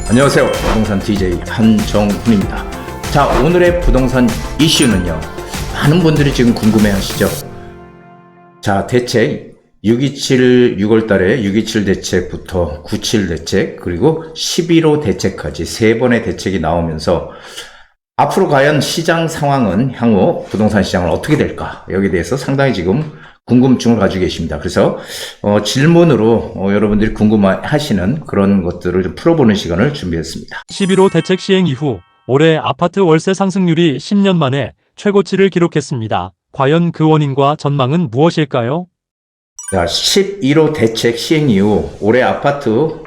안녕하세요. 부동산 DJ 한정훈입니다. 자, 오늘의 부동산 이슈는요, 많은 분들이 지금 궁금해 하시죠. 자, 대책 627 6월달에 627 대책부터 97 대책 그리고 11호 대책까지 세 번의 대책이 나오면서 앞으로 과연 시장 상황은 향후 부동산 시장은 어떻게 될까, 여기에 대해서 상당히 지금 궁금증을 가지고 계십니다. 그래서 질문으로 여러분들이 궁금하시는 그런 것들을 좀 풀어보는 시간을 준비했습니다. 11호 대책 시행 이후 올해 아파트 월세 상승률이 10년 만에 최고치를 기록했습니다. 과연 그 원인과 전망은 무엇일까요? 자, 11호 대책 시행 이후 올해 아파트,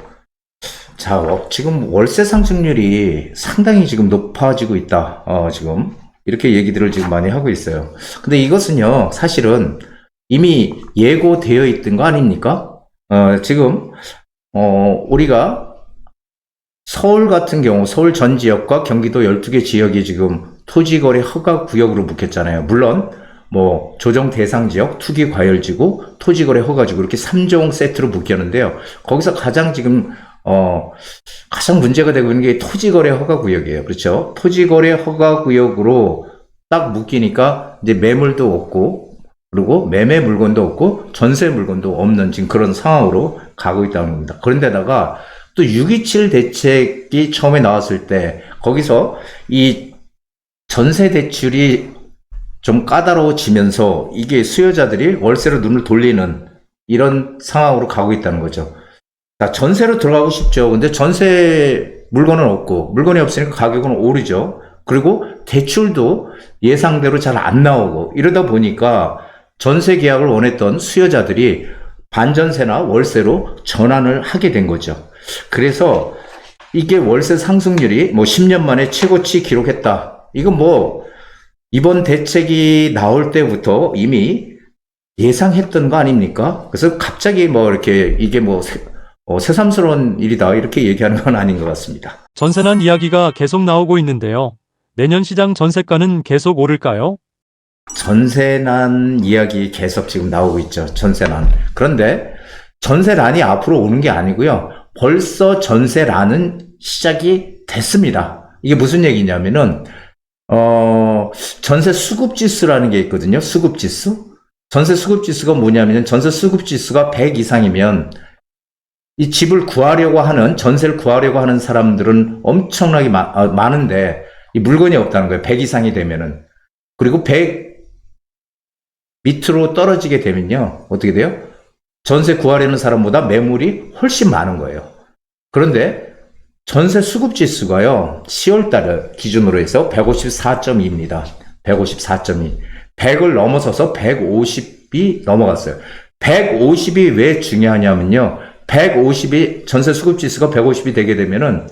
지금 월세 상승률이 상당히 지금 높아지고 있다. 지금 이렇게 얘기들을 지금 많이 하고 있어요. 근데 이것은요, 사실은 이미 예고되어 있던 거 아닙니까? 지금 우리가 서울 같은 경우, 서울 전 지역과 경기도 12개 지역이 지금 토지거래 허가 구역으로 묶였잖아요. 물론 뭐 조정 대상 지역, 투기 과열지구, 토지거래 허가지구, 이렇게 3종 세트로 묶였는데요. 거기서 가장 지금 가장 문제가 되고 있는 게 토지거래 허가 구역이에요. 그렇죠? 토지거래 허가 구역으로 딱 묶이니까 이제 매물도 없고, 그리고 매매 물건도 없고 전세 물건도 없는 지금 그런 상황으로 가고 있다는 겁니다. 그런데다가 또 627 대책이 처음에 나왔을 때 거기서 이 전세 대출이 좀 까다로워지면서 이게 수요자들이 월세로 눈을 돌리는 이런 상황으로 가고 있다는 거죠. 자, 전세로 들어가고 싶죠. 근데 전세 물건은 없고, 물건이 없으니까 가격은 오르죠. 그리고 대출도 예상대로 잘 안 나오고, 이러다 보니까 전세 계약을 원했던 수요자들이 반전세나 월세로 전환을 하게 된 거죠. 그래서 이게 월세 상승률이 뭐 10년 만에 최고치 기록했다. 이건 뭐 이번 대책이 나올 때부터 이미 예상했던 거 아닙니까? 그래서 갑자기 뭐 이렇게 이게 뭐 새삼스러운 일이다, 이렇게 얘기하는 건 아닌 것 같습니다. 전세난 이야기가 계속 나오고 있는데요. 내년 시장 전세가는 계속 오를까요? 전세난 이야기 계속 지금 나오고 있죠. 전세난. 그런데 전세난이 앞으로 오는 게 아니고요. 벌써 전세난은 시작이 됐습니다. 이게 무슨 얘기냐면은 전세 수급 지수라는 게 있거든요. 수급 지수. 전세 수급 지수가 뭐냐면, 전세 수급 지수가 100 이상이면 이 집을 구하려고 하는, 전세를 구하려고 하는 사람들은 엄청나게 많은데 이 물건이 없다는 거예요. 100 이상이 되면은. 그리고 100 밑으로 떨어지게 되면요, 어떻게 돼요? 전세 구하려는 사람보다 매물이 훨씬 많은 거예요. 그런데 전세 수급 지수가요, 10월 달을 기준으로 해서 154.2입니다. 154.2. 100을 넘어서서 150이 넘어갔어요. 150이 왜 중요하냐면요, 150이, 전세 수급 지수가 150이 되게 되면은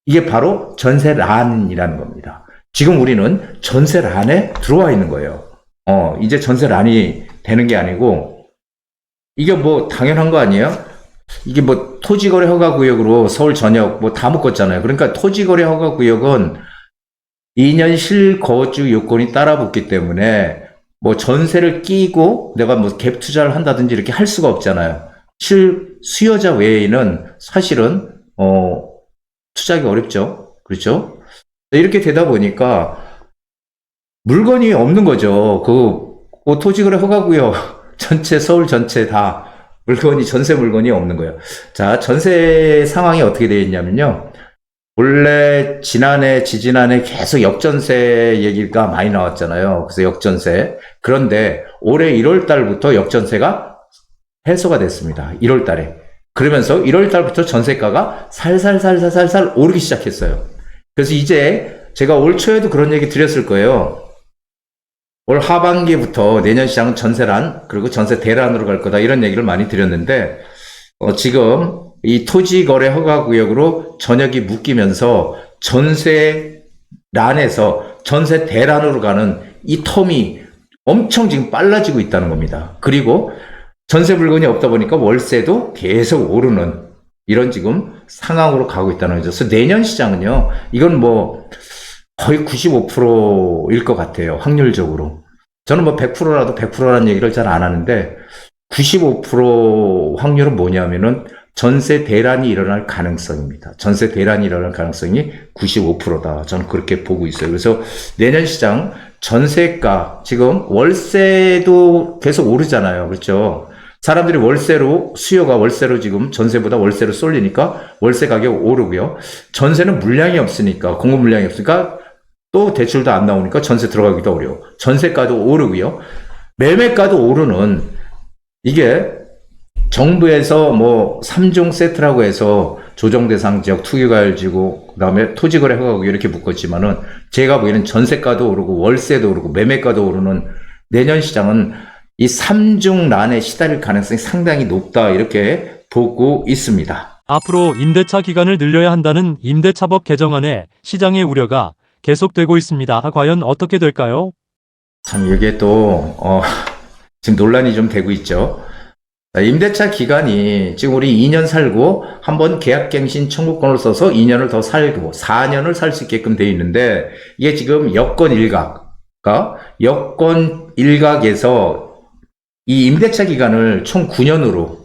이게 바로 전세란이라는 겁니다. 지금 우리는 전세란에 들어와 있는 거예요. 이제 전세란이 되는 게 아니고, 이게 뭐 당연한 거 아니에요? 이게 뭐 토지거래 허가구역으로 서울 전역 뭐 다 묶었잖아요. 그러니까 토지거래 허가구역은 2년 실거주 요건이 따라붙기 때문에 뭐 전세를 끼고 내가 뭐 갭 투자를 한다든지 이렇게 할 수가 없잖아요. 수요자 외에는 사실은 투자하기 어렵죠. 그렇죠? 이렇게 되다 보니까 물건이 없는 거죠. 그 토지거래 허가구역 전체, 서울 전체 다 물건이, 전세 물건이 없는 거예요. 자, 전세 상황이 어떻게 되어 있냐면요, 원래 지난해, 지지난해 계속 역전세 얘기가 많이 나왔잖아요. 그래서 역전세. 그런데 올해 1월 달부터 역전세가 해소가 됐습니다. 1월 달에. 그러면서 1월 달부터 전세가가 살살 오르기 시작했어요. 그래서 이제 제가 올 초에도 그런 얘기 드렸을 거예요. 올 하반기부터 내년 시장은 전세란, 그리고 전세 대란으로 갈 거다, 이런 얘기를 많이 드렸는데, 지금 이 토지거래 허가구역으로 전역이 묶이면서 전세란에서 전세 대란으로 가는 이 텀이 엄청 지금 빨라지고 있다는 겁니다. 그리고 전세 물건이 없다 보니까 월세도 계속 오르는 이런 지금 상황으로 가고 있다는 거죠. 그래서 내년 시장은요, 이건 뭐 거의 95%일 것 같아요. 확률적으로. 저는 뭐 100%라도 100%라는 얘기를 잘 안 하는데, 95% 확률은 뭐냐면은 전세 대란이 일어날 가능성입니다. 전세 대란이 일어날 가능성이 95%다. 저는 그렇게 보고 있어요. 그래서 내년 시장 전세가 지금 월세도 계속 오르잖아요. 그렇죠? 사람들이 월세로 수요가 월세로 지금 전세보다 월세로 쏠리니까 월세 가격 오르고요. 전세는 물량이 없으니까 공급 물량이 없으니까 또 대출도 안 나오니까 전세 들어가기도 어려워. 전세가도 오르고요. 매매가도 오르는 이게 정부에서 뭐 3종 세트라고 해서 조정대상 지역 투기과열지구 그다음에 토지거래 허가구 이렇게 묶었지만은 제가 보기에는 전세가도 오르고 월세도 오르고 매매가도 오르는 내년 시장은 이 3중 난에 시달릴 가능성이 상당히 높다 이렇게 보고 있습니다. 앞으로 임대차 기간을 늘려야 한다는 임대차법 개정안에 시장의 우려가 계속되고 있습니다. 과연 어떻게 될까요? 참 이게 또 지금 논란이 좀 되고 있죠. 임대차 기간이 지금 우리 2년 살고 한번 계약갱신 청구권을 써서 2년을 더 살고 4년을 살 수 있게끔 되어 있는데 이게 지금 여건 일각에서 이 임대차 기간을 총 9년으로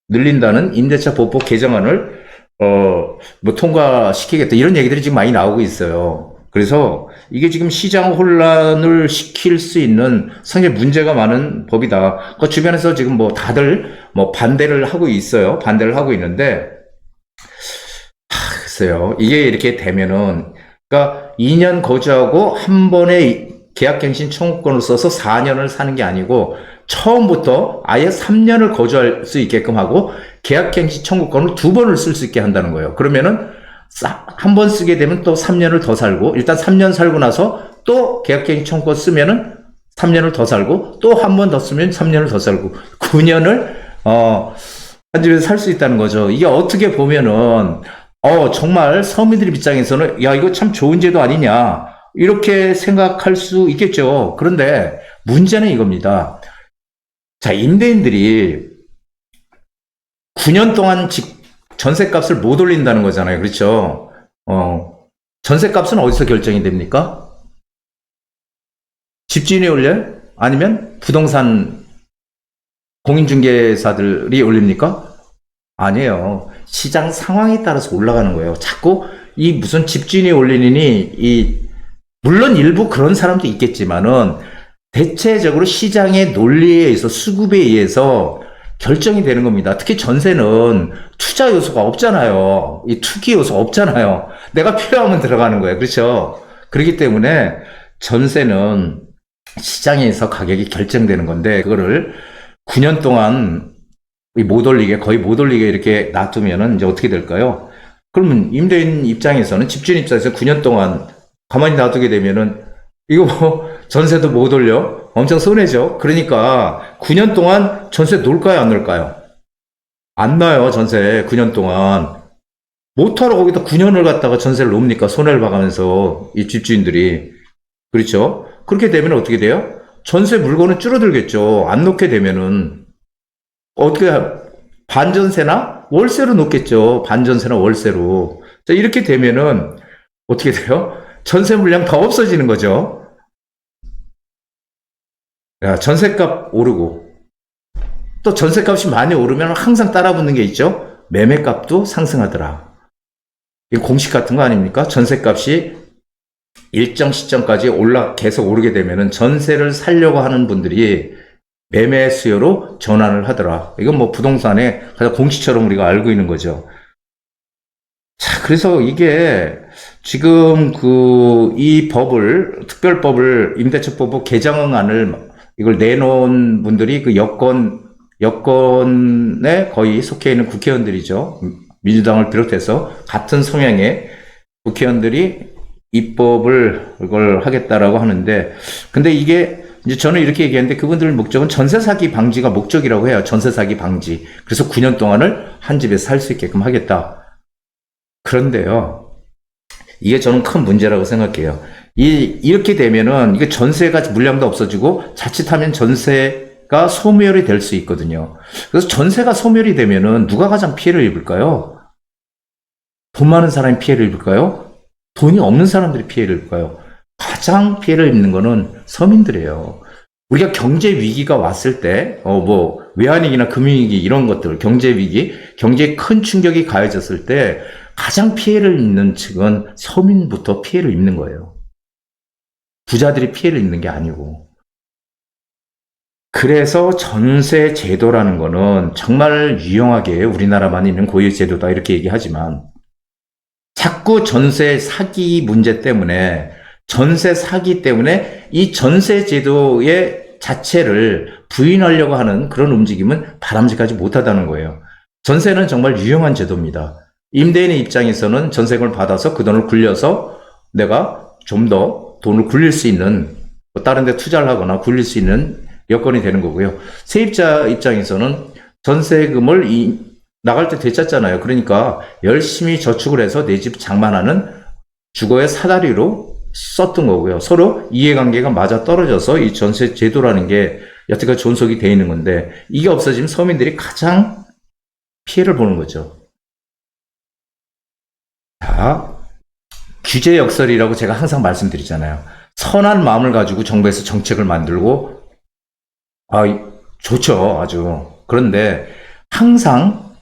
늘린다는 임대차 법법 개정안을 뭐 통과시키겠다 이런 얘기들이 지금 많이 나오고 있어요. 그래서 이게 지금 시장 혼란을 시킬 수 있는 상당히 문제가 많은 법이다. 그 주변에서 지금 뭐 다들 뭐 반대를 하고 있어요. 반대를 하고 있는데 글쎄요. 이게 이렇게 되면은 그러니까 2년 거주하고 한 번에 계약갱신 청구권을 써서 4년을 사는 게 아니고 처음부터 아예 3년을 거주할 수 있게끔 하고 계약갱신 청구권을 2번을 쓸 수 있게 한다는 거예요. 그러면은 한 번 쓰게 되면 또 3년을 더 살고 일단 3년 살고 나서 또 계약갱신 청구권 쓰면은 3년을 더 살고 또 한 번 더 쓰면 3년을 더 살고 9년을 한 집에서 살 수 있다는 거죠. 이게 어떻게 보면은 정말 서민들 입장에서는 야 이거 참 좋은 제도 아니냐 이렇게 생각할 수 있겠죠. 그런데 문제는 이겁니다. 자, 임대인들이 9년 동안 전세값을 못 올린다는 거잖아요. 그렇죠? 전세값은 어디서 결정이 됩니까? 집주인이 올려요? 아니면 부동산 공인중개사들이 올립니까? 아니에요. 시장 상황에 따라서 올라가는 거예요. 자꾸 이 무슨 집주인이 올리느니 물론 일부 그런 사람도 있겠지만은 대체적으로 시장의 논리에 의해서 수급에 의해서 결정이 되는 겁니다. 특히 전세는 투자 요소가 없잖아요. 이 투기 요소가 없잖아요. 내가 필요하면 들어가는 거예요. 그렇죠? 그렇기 때문에 전세는 시장에서 가격이 결정되는 건데 그거를 9년 동안 못 올리게 거의 못 올리게 이렇게 놔두면은 이제 어떻게 될까요? 그러면 임대인 입장에서는 집주인 입장에서 9년 동안 가만히 놔두게 되면은 이거 뭐 전세도 못 올려? 엄청 손해죠. 그러니까 9년 동안 전세 놓을까요? 안 놓을까요? 안 놔요. 전세 9년 동안. 못하러 거기다 9년을 갖다가 전세를 놓습니까? 손해를 봐가면서 이 집주인들이. 그렇죠? 그렇게 되면 어떻게 돼요? 전세 물건은 줄어들겠죠. 안 놓게 되면은 어떻게 반전세나 월세로 놓겠죠. 반전세나 월세로. 자, 이렇게 되면은 어떻게 돼요? 전세 물량 더 없어지는 거죠. 야, 전세값 오르고 또 전세값이 많이 오르면 항상 따라붙는 게 있죠. 매매값도 상승하더라. 이거 공식 같은 거 아닙니까? 전세값이 일정 시점까지 계속 오르게 되면은 전세를 살려고 하는 분들이 매매 수요로 전환을 하더라. 이건 뭐 부동산의 가장 공식처럼 우리가 알고 있는 거죠. 자, 그래서 이게 지금 이 특별법을 임대차법 개정안을 이걸 내놓은 분들이 그 여권에 거의 속해 있는 국회의원들이죠. 민주당을 비롯해서 같은 성향의 국회의원들이 입법을 이걸 하겠다라고 하는데, 근데 이게 이제 저는 이렇게 얘기했는데 그분들 목적은 전세 사기 방지가 목적이라고 해요. 전세 사기 방지. 그래서 9년 동안을 한 집에서 살 수 있게끔 하겠다. 그런데요, 이게 저는 큰 문제라고 생각해요. 이렇게 되면은 이게 전세가 물량도 없어지고 자칫하면 전세가 소멸이 될 수 있거든요. 그래서 전세가 소멸이 되면은 누가 가장 피해를 입을까요? 돈 많은 사람이 피해를 입을까요? 돈이 없는 사람들이 피해를 입을까요? 가장 피해를 입는 거는 서민들이에요. 우리가 경제 위기가 왔을 때, 외환위기나 금융위기 이런 것들, 경제위기, 경제에 큰 충격이 가해졌을 때 가장 피해를 입는 측은 서민부터 피해를 입는 거예요. 부자들이 피해를 입는 게 아니고. 그래서 전세 제도라는 거는 정말 유용하게 우리나라만 있는 고유 제도다 이렇게 얘기하지만 자꾸 전세 사기 문제 때문에 전세 사기 때문에 이 전세 제도의 자체를 부인하려고 하는 그런 움직임은 바람직하지 못하다는 거예요. 전세는 정말 유용한 제도입니다. 임대인의 입장에서는 전세금을 받아서 그 돈을 굴려서 내가 좀 더 돈을 굴릴 수 있는 다른 데 투자를 하거나 굴릴 수 있는 여건이 되는 거고요. 세입자 입장에서는 전세금을 나갈 때 되찾잖아요. 그러니까 열심히 저축을 해서 내 집 장만하는 주거의 사다리로 썼던 거고요. 서로 이해관계가 맞아 떨어져서 이 전세 제도라는 게 여태까지 존속이 돼 있는 건데 이게 없어지면 서민들이 가장 피해를 보는 거죠. 자, 규제 역설이라고 제가 항상 말씀드리잖아요. 선한 마음을 가지고 정부에서 정책을 만들고 좋죠. 아주. 그런데 항상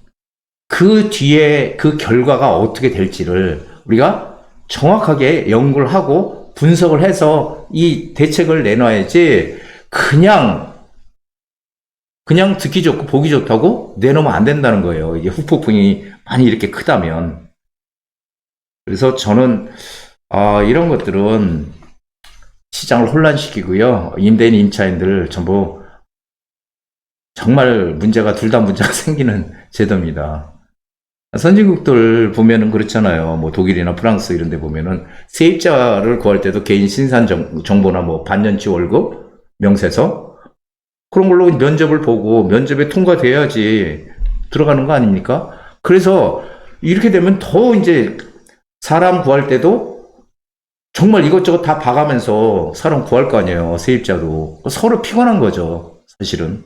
그 뒤에 그 결과가 어떻게 될지를 우리가 정확하게 연구를 하고 분석을 해서 이 대책을 내놔야지 그냥 듣기 좋고 보기 좋다고 내놓으면 안 된다는 거예요. 이게 후폭풍이 많이 이렇게 크다면. 그래서 저는 이런 것들은 시장을 혼란시키고요. 임대인, 임차인들 전부 정말 둘 다 문제가 생기는 제도입니다. 선진국들 보면은 그렇잖아요. 뭐 독일이나 프랑스 이런 데 보면은 세입자를 구할 때도 개인 신산 정보나 뭐 반년치 월급, 명세서 그런 걸로 면접을 보고 면접에 통과돼야지 들어가는 거 아닙니까? 그래서 이렇게 되면 더 이제 사람 구할 때도 정말 이것저것 다 봐가면서 사람 구할 거 아니에요. 세입자도. 서로 피곤한 거죠. 사실은.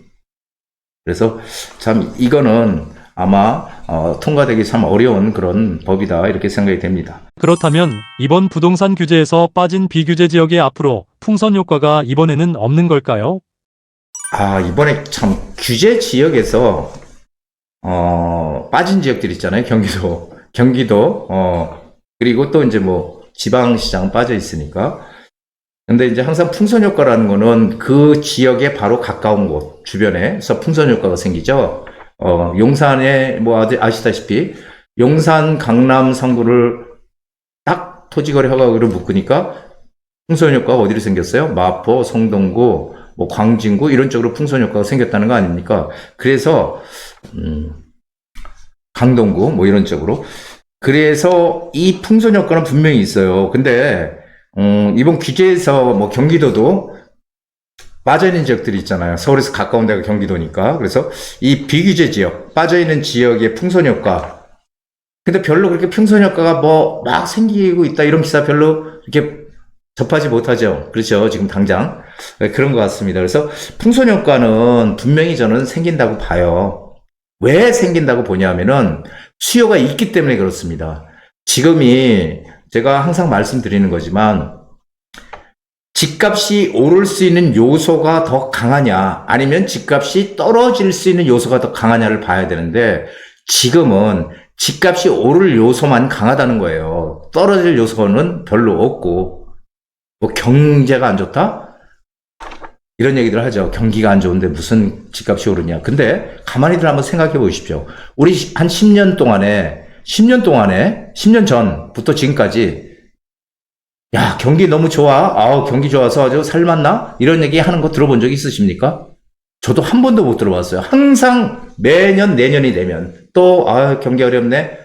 그래서 참 이거는 아마 통과되기 참 어려운 그런 법이다 이렇게 생각이 됩니다. 그렇다면 이번 부동산 규제에서 빠진 비규제 지역에 앞으로 풍선 효과가 이번에는 없는 걸까요? 이번에 참 규제 지역에서 빠진 지역들 있잖아요. 경기도 그리고 또 이제 뭐 지방시장 빠져 있으니까. 근데 이제 항상 풍선 효과라는 거는 그 지역에 바로 가까운 곳 주변에서 풍선 효과가 생기죠. 용산에 뭐 아시다시피 용산 강남 상구를 딱 토지거래 허가를 묶으니까 풍선 효과가 어디로 생겼어요? 마포, 성동구, 뭐 광진구 이런 쪽으로 풍선 효과가 생겼다는 거 아닙니까? 그래서 강동구 뭐 이런 쪽으로. 그래서 이 풍선 효과는 분명히 있어요. 근데 이번 규제에서 뭐 경기도도 빠져있는 지역들이 있잖아요. 서울에서 가까운 데가 경기도니까. 그래서 이 비규제 지역, 빠져있는 지역의 풍선 효과. 근데 별로 그렇게 풍선 효과가 뭐 막 생기고 있다 이런 기사 별로 이렇게 접하지 못하죠. 그렇죠. 지금 당장. 그런 것 같습니다. 그래서 풍선 효과는 분명히 저는 생긴다고 봐요. 왜 생긴다고 보냐면은 수요가 있기 때문에 그렇습니다. 지금이 제가 항상 말씀드리는 거지만 집값이 오를 수 있는 요소가 더 강하냐 아니면 집값이 떨어질 수 있는 요소가 더 강하냐를 봐야 되는데 지금은 집값이 오를 요소만 강하다는 거예요. 떨어질 요소는 별로 없고 뭐 경제가 안 좋다? 이런 얘기들 하죠. 경기가 안 좋은데 무슨 집값이 오르냐. 근데 가만히들 한번 생각해 보십시오. 우리 한 10년 동안에 10년 전부터 지금까지 야, 경기 너무 좋아. 경기 좋아서 아주 살맛나? 이런 얘기 하는 거 들어본 적 있으십니까? 저도 한 번도 못 들어봤어요. 항상 매년 내년이 되면 또 경기 어렵네.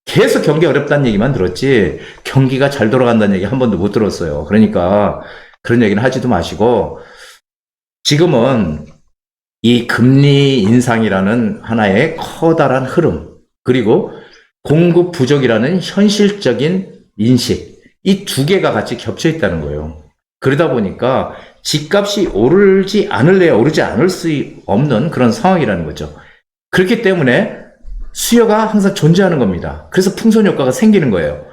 계속 경기 어렵다는 얘기만 들었지 경기가 잘 돌아간다는 얘기 한 번도 못 들었어요. 그러니까 그런 얘기는 하지도 마시고 지금은 이 금리 인상이라는 하나의 커다란 흐름 그리고 공급 부족이라는 현실적인 인식 이 두 개가 같이 겹쳐 있다는 거예요. 그러다 보니까 집값이 오르지 않을래야 오르지 않을 수 없는 그런 상황이라는 거죠. 그렇기 때문에 수요가 항상 존재하는 겁니다. 그래서 풍선 효과가 생기는 거예요.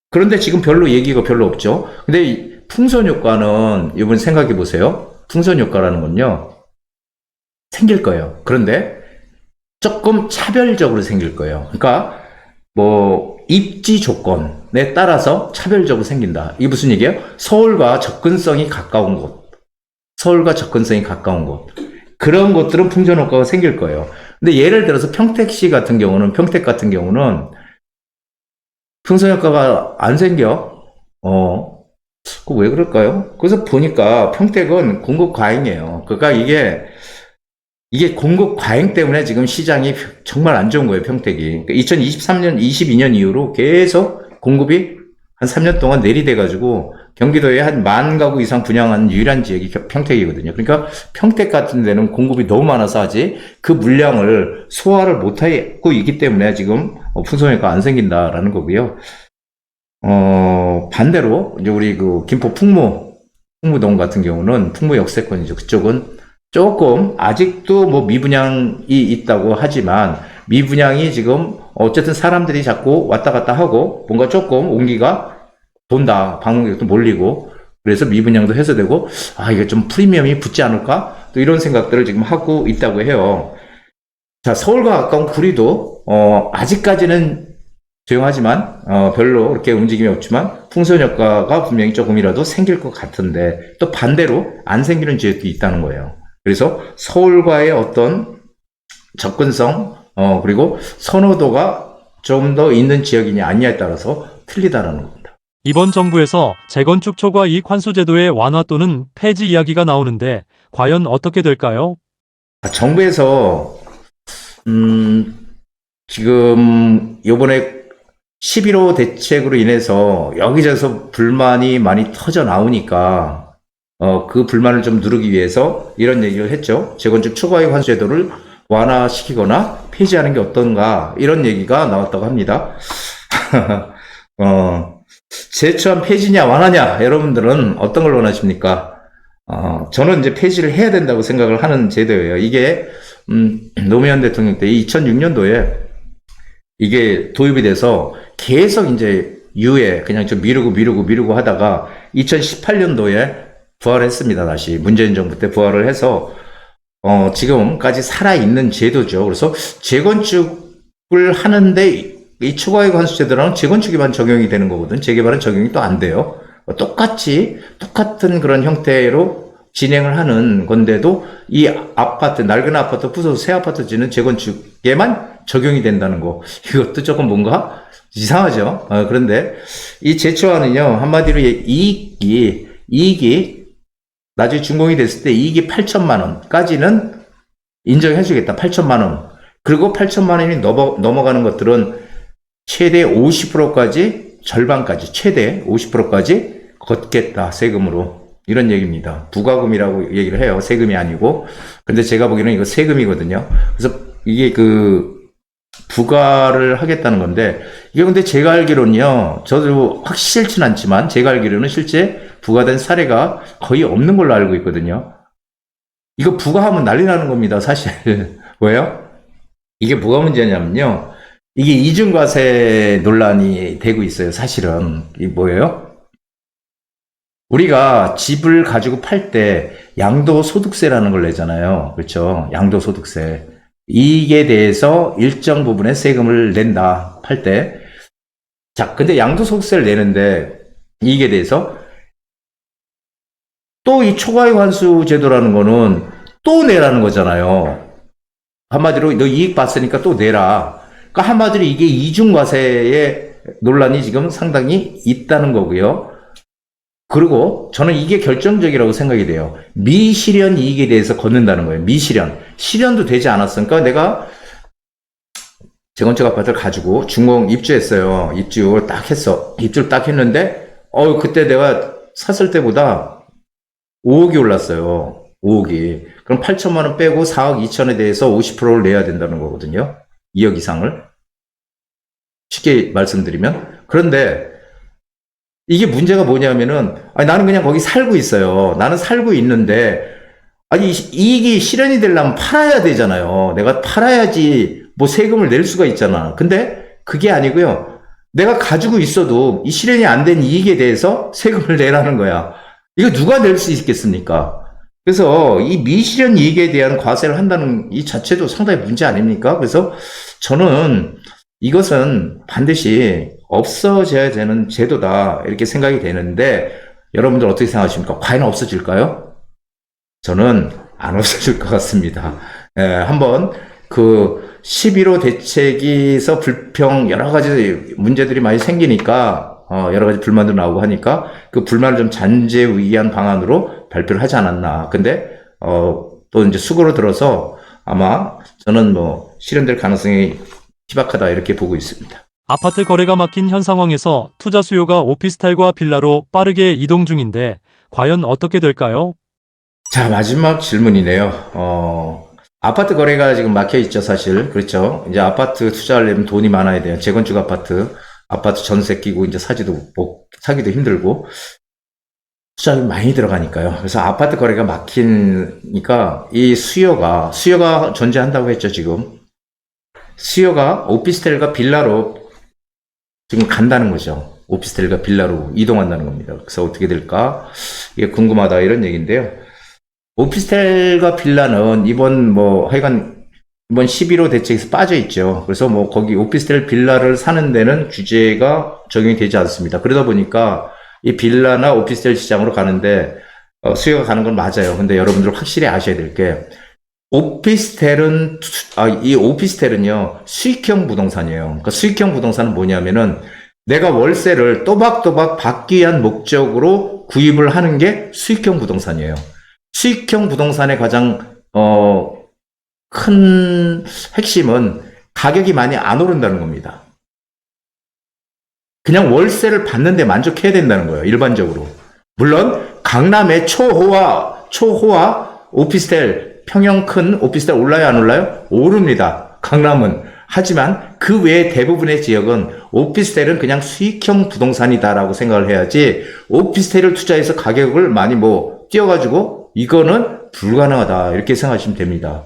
그런데 지금 얘기가 별로 없죠. 근데 이 풍선 효과는 이번 생각해 보세요. 풍선 효과라는 건요. 생길 거예요. 그런데 조금 차별적으로 생길 거예요. 그러니까 뭐 입지 조건에 따라서 차별적으로 생긴다. 이게 무슨 얘기예요? 서울과 접근성이 가까운 곳, 서울과 접근성이 가까운 곳, 그런 곳들은 풍전 효과가 생길 거예요. 근데 예를 들어서 평택시 같은 경우는, 평택 같은 경우는 풍선 효과가 안 생겨. 그 왜 그럴까요? 그래서 보니까 평택은 공급 과잉이에요. 그러니까 이게 공급 과잉 때문에 지금 시장이 정말 안 좋은 거예요, 평택이. 그러니까 2023년, 22년 이후로 계속 공급이 한 3년 동안 내리돼가지고 경기도에 한 10,000가구 이상 분양한 유일한 지역이 평택이거든요. 그러니까 평택 같은 데는 공급이 너무 많아서 아직 그 물량을 소화를 못하고 있기 때문에 지금 풍선효과가 안 생긴다라는 거고요. 반대로 이제 우리 그 김포 풍무동 같은 경우는 풍무 역세권이죠. 그쪽은 조금 아직도 뭐 미분양이 있다고 하지만 미분양이 지금 어쨌든 사람들이 자꾸 왔다 갔다 하고 뭔가 조금 온기가 돈다. 방문객도 몰리고 그래서 미분양도 해소되고 이게 좀 프리미엄이 붙지 않을까? 또 이런 생각들을 지금 하고 있다고 해요. 자, 서울과 가까운 구리도 아직까지는 조용하지만 별로 그렇게 움직임이 없지만 풍선 효과가 분명히 조금이라도 생길 것 같은데 또 반대로 안 생기는 지역도 있다는 거예요. 그래서 서울과의 어떤 접근성 그리고 선호도가 좀 더 있는 지역이냐 아니냐에 따라서 틀리다라는 겁니다. 이번 정부에서 재건축 초과 이익 환수 제도의 완화 또는 폐지 이야기가 나오는데 과연 어떻게 될까요? 정부에서 지금 요번에 11호 대책으로 인해서 여기저기서 불만이 많이 터져 나오니까 그 불만을 좀 누르기 위해서 이런 얘기를 했죠. 재건축 초과이익 환수 제도를 완화시키거나 폐지하는 게 어떤가 이런 얘기가 나왔다고 합니다. 제초한 폐지냐 완화냐 여러분들은 어떤 걸 원하십니까? 저는 이제 폐지를 해야 된다고 생각을 하는 제도예요. 이게 노무현 대통령 때 2006년도에 이게 도입이 돼서 계속 이제 그냥 좀 미루고 하다가 2018년도에 부활했습니다. 다시 문재인 정부 때 부활을 해서 지금까지 살아있는 제도죠. 그래서 재건축을 하는데 이 초과이익 환수 제도랑 재건축에만 적용이 되는 거거든. 재개발은 적용이 또 안 돼요. 똑같은 그런 형태로 진행을 하는 건데도 이 아파트, 낡은 아파트 부숴서 새 아파트 짓는 재건축에만 적용이 된다는 거. 이것도 조금 뭔가 이상하죠. 그런데 이 재초안은요, 한마디로 이익이 나중에 준공이 됐을 때 이익이 8천만 원까지는 인정해주겠다. 8천만 원. 그리고 8천만 원이 넘어가는 것들은 최대 50%까지, 절반까지, 최대 50%까지 걷겠다. 세금으로. 이런 얘기입니다. 부가금이라고 얘기를 해요. 세금이 아니고. 근데 제가 보기에는 이거 세금이거든요. 그래서 이게 부과를 하겠다는 건데, 이게 근데 제가 알기로는요, 저도 확실치는 않지만, 제가 알기로는 실제 부과된 사례가 거의 없는 걸로 알고 있거든요. 이거 부과하면 난리 나는 겁니다, 사실. 왜요? 이게 뭐가 문제냐면요, 이게 이중과세 논란이 되고 있어요, 사실은. 이게 뭐예요? 우리가 집을 가지고 팔 때 양도소득세라는 걸 내잖아요. 그렇죠? 양도소득세. 이익에 대해서 일정 부분의 세금을 낸다, 팔 때. 자, 근데 양도소득세를 내는데, 이익에 대해서 또 이 초과이익 환수 제도라는 거는 또 내라는 거잖아요. 한마디로 너 이익 봤으니까 또 내라. 그러니까 한마디로 이게 이중과세의 논란이 지금 상당히 있다는 거고요. 그리고 저는 이게 결정적이라고 생각이 돼요. 미실현 이익에 대해서 걷는다는 거예요. 미실현. 실현도 되지 않았으니까 내가 재건축 아파트를 가지고 준공 입주했어요. 입주를 딱 했어. 입주를 딱 했는데, 그때 내가 샀을 때보다 5억이 올랐어요. 5억이. 그럼 8천만 원 빼고 4억 2천에 대해서 50%를 내야 된다는 거거든요. 2억 이상을. 쉽게 말씀드리면. 그런데 이게 문제가 뭐냐면은, 나는 그냥 거기 살고 있어요. 나는 살고 있는데, 이익이 실현이 되려면 팔아야 되잖아요. 내가 팔아야지 뭐 세금을 낼 수가 있잖아. 근데 그게 아니고요. 내가 가지고 있어도 이 실현이 안 된 이익에 대해서 세금을 내라는 거야. 이거 누가 낼 수 있겠습니까? 그래서 이 미실현 이익에 대한 과세를 한다는 이 자체도 상당히 문제 아닙니까? 그래서 저는 이것은 반드시 없어져야 되는 제도다 이렇게 생각이 되는데 여러분들 어떻게 생각하십니까? 과연 없어질까요? 저는 안 없어질 것 같습니다. 한번 그 11호 대책에서 불평 여러 가지 문제들이 많이 생기니까 여러 가지 불만도 나오고 하니까 그 불만을 좀 잔재하기 위한 방안으로 발표를 하지 않았나. 근데 또 이제 수고로 들어서 아마 저는 뭐 실현될 가능성이 희박하다 이렇게 보고 있습니다. 아파트 거래가 막힌 현 상황에서 투자 수요가 오피스텔과 빌라로 빠르게 이동 중인데 과연 어떻게 될까요? 자, 마지막 질문이네요. 아파트 거래가 지금 막혀 있죠, 사실. 그렇죠. 이제 아파트 투자하려면 돈이 많아야 돼요. 재건축 아파트 전세 끼고 이제 사기도 힘들고. 투자가 많이 들어가니까요. 그래서 아파트 거래가 막히니까 이 수요가 존재한다고 했죠, 지금. 수요가 오피스텔과 빌라로 지금 간다는 거죠. 오피스텔과 빌라로 이동한다는 겁니다. 그래서 어떻게 될까? 이게 궁금하다 이런 얘기인데요. 오피스텔과 빌라는 이번 11호 대책에서 빠져 있죠. 그래서 거기 오피스텔 빌라를 사는 데는 규제가 적용이 되지 않습니다. 그러다 보니까 이 빌라나 오피스텔 시장으로 가는데 수요가 가는 건 맞아요. 근데 여러분들 확실히 아셔야 될 게 이 오피스텔은요 수익형 부동산이에요. 그러니까 수익형 부동산은 뭐냐면은 내가 월세를 또박또박 받기 위한 목적으로 구입을 하는 게 수익형 부동산이에요. 수익형 부동산의 가장 큰 핵심은 가격이 많이 안 오른다는 겁니다. 그냥 월세를 받는데 만족해야 된다는 거예요. 일반적으로. 물론 강남의 초호화 오피스텔 평형 큰 오피스텔 올라요 안 올라요? 오릅니다. 강남은. 하지만 그 외에 대부분의 지역은 오피스텔은 그냥 수익형 부동산이다라고 생각을 해야지 오피스텔을 투자해서 가격을 많이 띄어가지고 이거는 불가능하다 이렇게 생각하시면 됩니다.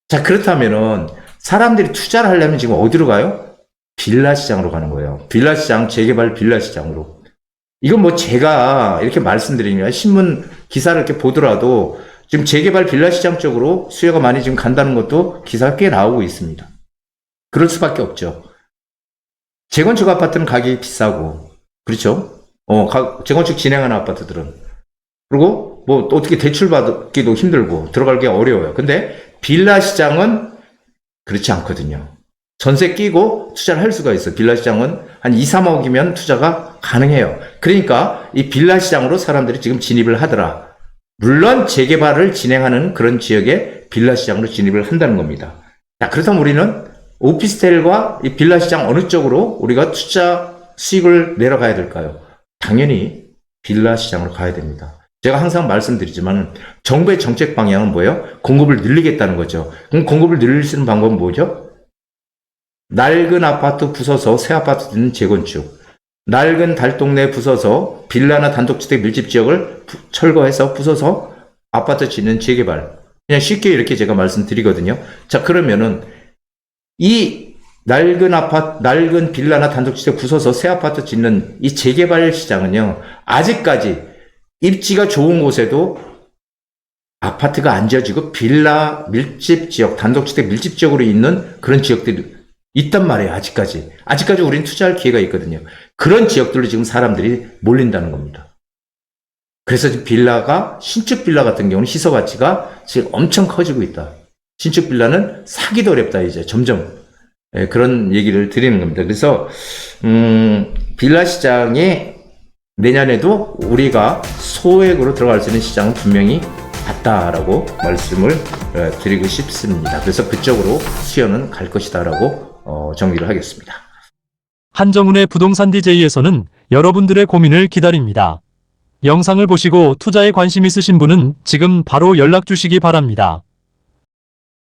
자, 그렇다면은 사람들이 투자를 하려면 지금 어디로 가요? 빌라 시장으로 가는 거예요. 빌라 시장, 재개발 빌라 시장으로. 이건 제가 이렇게 말씀드리니까 신문 기사를 이렇게 보더라도 지금 재개발 빌라 시장 쪽으로 수요가 많이 지금 간다는 것도 기사가 꽤 나오고 있습니다. 그럴 수밖에 없죠. 재건축 아파트는 가격이 비싸고, 그렇죠? 재건축 진행하는 아파트들은. 그리고 어떻게 대출 받기도 힘들고 들어가기 어려워요. 근데 빌라 시장은 그렇지 않거든요. 전세 끼고 투자를 할 수가 있어요. 빌라 시장은 한 2, 3억이면 투자가 가능해요. 그러니까 이 빌라 시장으로 사람들이 지금 진입을 하더라. 물론 재개발을 진행하는 그런 지역에 빌라 시장으로 진입을 한다는 겁니다. 자, 그렇다면 우리는 오피스텔과 이 빌라 시장 어느 쪽으로 우리가 투자 수익을 내려가야 될까요? 당연히 빌라 시장으로 가야 됩니다. 제가 항상 말씀드리지만 정부의 정책 방향은 뭐예요? 공급을 늘리겠다는 거죠. 그럼 공급을 늘릴 수 있는 방법은 뭐죠? 낡은 아파트 부숴서 새 아파트 짓는 재건축, 낡은 달동네 부숴서 빌라나 단독주택 밀집 지역을 철거해서 부숴서 아파트 짓는 재개발. 그냥 쉽게 이렇게 제가 말씀드리거든요. 자, 그러면은 이 낡은 빌라나 단독주택 부숴서 새 아파트 짓는 이 재개발 시장은요, 아직까지 입지가 좋은 곳에도 아파트가 안 지어지고 빌라 밀집 지역, 단독주택 밀집 지역으로 있는 그런 지역들이 있단 말이에요. 아직까지 우리는 투자할 기회가 있거든요. 그런 지역들로 지금 사람들이 몰린다는 겁니다. 그래서 지금 신축 빌라 같은 경우는 시세 가치가 지금 엄청 커지고 있다. 신축 빌라는 사기도 어렵다, 이제 점점. 그런 얘기를 드리는 겁니다. 그래서 빌라 시장이 내년에도 우리가 소액으로 들어갈 수 있는 시장은 분명히 같다라고 말씀을 드리고 싶습니다. 그래서 그쪽으로 수요는 갈 것이다라고 정리를 하겠습니다. 한정훈의 부동산 DJ에서는 여러분들의 고민을 기다립니다. 영상을 보시고 투자에 관심 있으신 분은 지금 바로 연락 주시기 바랍니다.